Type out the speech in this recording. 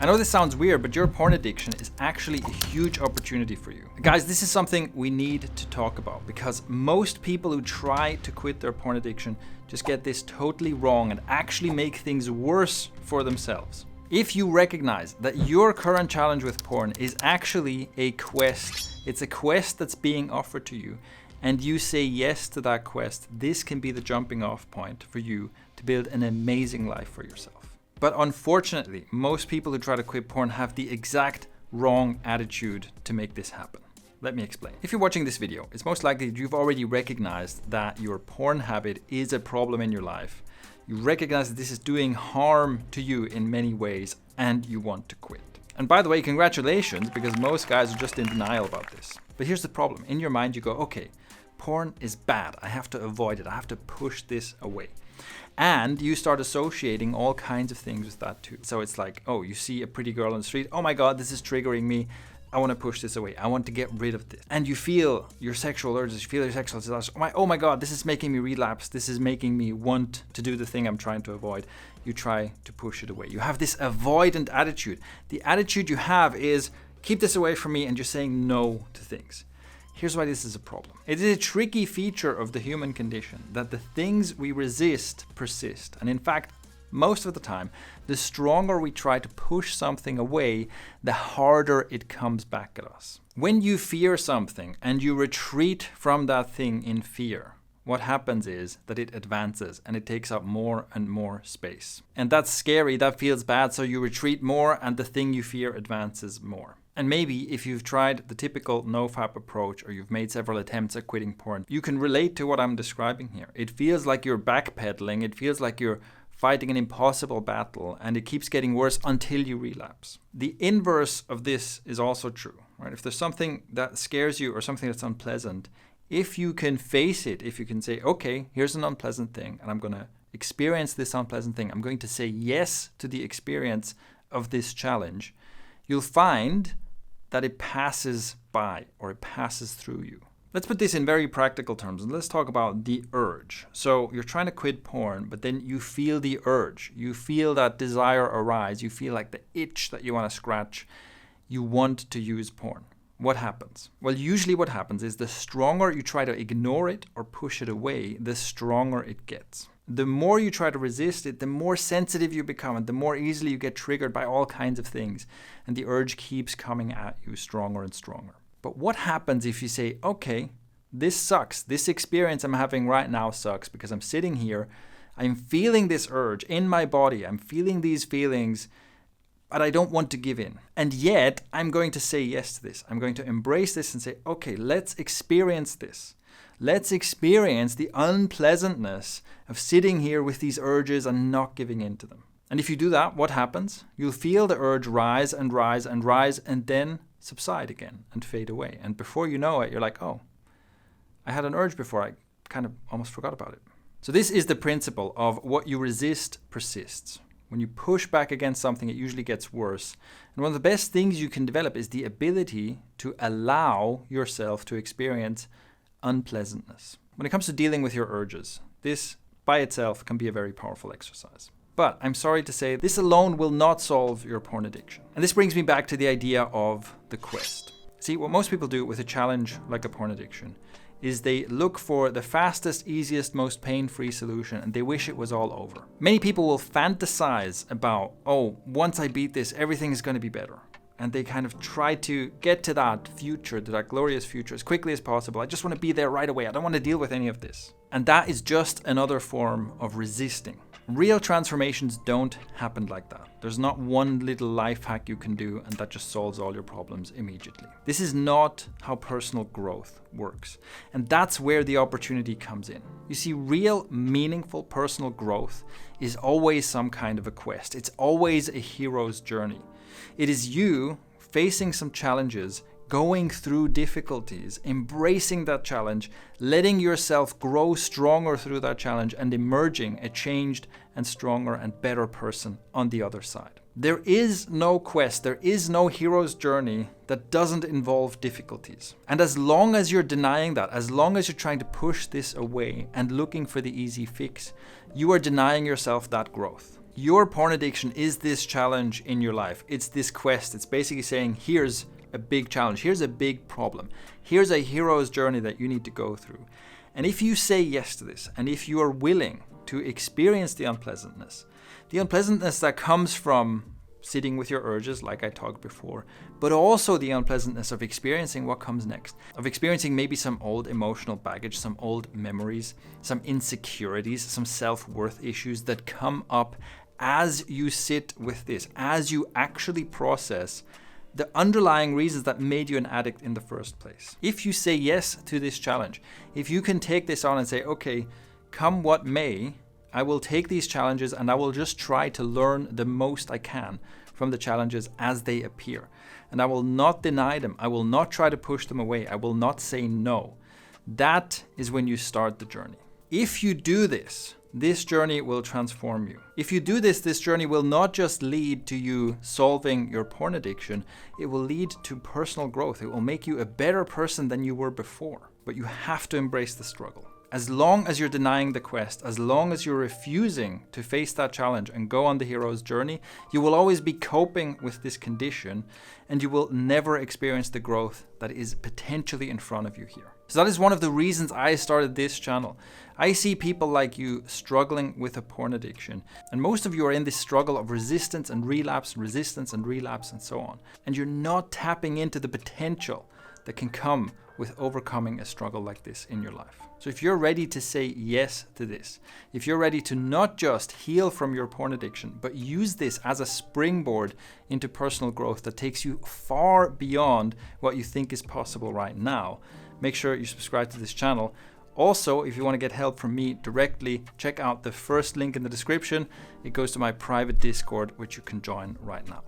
I know this sounds weird, but your porn addiction is actually a huge opportunity for you. Guys, this is something we need to talk about because most people who try to quit their porn addiction just get this totally wrong and actually make things worse for themselves. If you recognize that your current challenge with porn is actually a quest, it's a quest that's being offered to you, and you say yes to that quest, this can be the jumping off point for you to build an amazing life for yourself. But unfortunately, most people who try to quit porn have the exact wrong attitude to make this happen. Let me explain. If you're watching this video, it's most likely that you've already recognized that your porn habit is a problem in your life. You recognize that this is doing harm to you in many ways and you want to quit. And by the way, congratulations, because most guys are just in denial about this. But here's the problem. In your mind, you go, okay, porn is bad. I have to avoid it. I have to push this away. And you start associating all kinds of things with that too. So it's like, oh, you see a pretty girl on the street. Oh my God, this is triggering me. I want to push this away. I want to get rid of this. And you feel your sexual urges, you feel your sexual desires. Oh my God, this is making me relapse. This is making me want to do the thing I'm trying to avoid. You try to push it away. You have this avoidant attitude. The attitude you have is, keep this away from me, and you're saying no to things. Here's why this is a problem. It is a tricky feature of the human condition that the things we resist persist. And in fact, most of the time, the stronger we try to push something away, the harder it comes back at us. When you fear something and you retreat from that thing in fear, what happens is that it advances and it takes up more and more space. And that's scary, that feels bad, so you retreat more and the thing you fear advances more. And maybe if you've tried the typical nofap approach or you've made several attempts at quitting porn, you can relate to what I'm describing here. It feels like you're backpedaling, it feels like you're fighting an impossible battle, and it keeps getting worse until you relapse. The inverse of this is also true, right? If there's something that scares you or something that's unpleasant, if you can face it, if you can say, okay, here's an unpleasant thing, and I'm going to experience this unpleasant thing, I'm going to say yes to the experience of this challenge, you'll find that it passes by or it passes through you. Let's put this in very practical terms and let's talk about the urge. So you're trying to quit porn, but then you feel the urge. You feel that desire arise. You feel like the itch that you want to scratch. You want to use porn. What happens? Well, usually what happens is the stronger you try to ignore it or push it away, the stronger it gets. The more you try to resist it, the more sensitive you become and the more easily you get triggered by all kinds of things. And the urge keeps coming at you stronger and stronger. But what happens if you say, okay, this sucks. This experience I'm having right now sucks because I'm sitting here, I'm feeling this urge in my body, I'm feeling these feelings, but I don't want to give in. And yet I'm going to say yes to this. I'm going to embrace this and say, okay, let's experience this. Let's experience the unpleasantness of sitting here with these urges and not giving in to them. And if you do that, what happens? You'll feel the urge rise and rise and rise and then subside again and fade away. And before you know it, you're like, oh, I had an urge before. I kind of almost forgot about it. So this is the principle of what you resist persists. When you push back against something, it usually gets worse. And one of the best things you can develop is the ability to allow yourself to experience unpleasantness. When it comes to dealing with your urges, this by itself can be a very powerful exercise. But I'm sorry to say, this alone will not solve your porn addiction. And this brings me back to the idea of the quest. See, what most people do with a challenge like a porn addiction is they look for the fastest, easiest, most pain-free solution, and they wish it was all over. Many people will fantasize about, oh, once I beat this, everything is going to be better. And they kind of try to get to that future, to that glorious future as quickly as possible. I just want to be there right away. I don't want to deal with any of this. And that is just another form of resisting. Real transformations don't happen like that. There's not one little life hack you can do and that just solves all your problems immediately. This is not how personal growth works. And that's where the opportunity comes in. You see, real, meaningful personal growth is always some kind of a quest. It's always a hero's journey. It is you facing some challenges, going through difficulties, embracing that challenge, letting yourself grow stronger through that challenge and emerging a changed and stronger and better person on the other side. There is no quest, there is no hero's journey that doesn't involve difficulties. And as long as you're denying that, as long as you're trying to push this away and looking for the easy fix, you are denying yourself that growth. Your porn addiction is this challenge in your life. It's this quest. It's basically saying, here's a big challenge. Here's a big problem. Here's a hero's journey that you need to go through. And if you say yes to this, and if you are willing to experience the unpleasantness that comes from sitting with your urges, like I talked before, but also the unpleasantness of experiencing what comes next, of experiencing maybe some old emotional baggage, some old memories, some insecurities, some self-worth issues that come up as you sit with this, as you actually process the underlying reasons that made you an addict in the first place. If you say yes to this challenge, if you can take this on and say, okay, come what may, I will take these challenges and I will just try to learn the most I can from the challenges as they appear. And I will not deny them. I will not try to push them away. I will not say no. That is when you start the journey. If you do this, this journey will transform you. If you do this, this journey will not just lead to you solving your porn addiction, it will lead to personal growth. It will make you a better person than you were before. But you have to embrace the struggle. As long as you're denying the quest, as long as you're refusing to face that challenge and go on the hero's journey, you will always be coping with this condition and you will never experience the growth that is potentially in front of you here. So that is one of the reasons I started this channel. I see people like you struggling with a porn addiction, and most of you are in this struggle of resistance and relapse and so on. And you're not tapping into the potential that can come with overcoming a struggle like this in your life. So if you're ready to say yes to this, if you're ready to not just heal from your porn addiction, but use this as a springboard into personal growth that takes you far beyond what you think is possible right now, make sure you subscribe to this channel. Also, if you want to get help from me directly, check out the first link in the description. It goes to my private Discord, which you can join right now.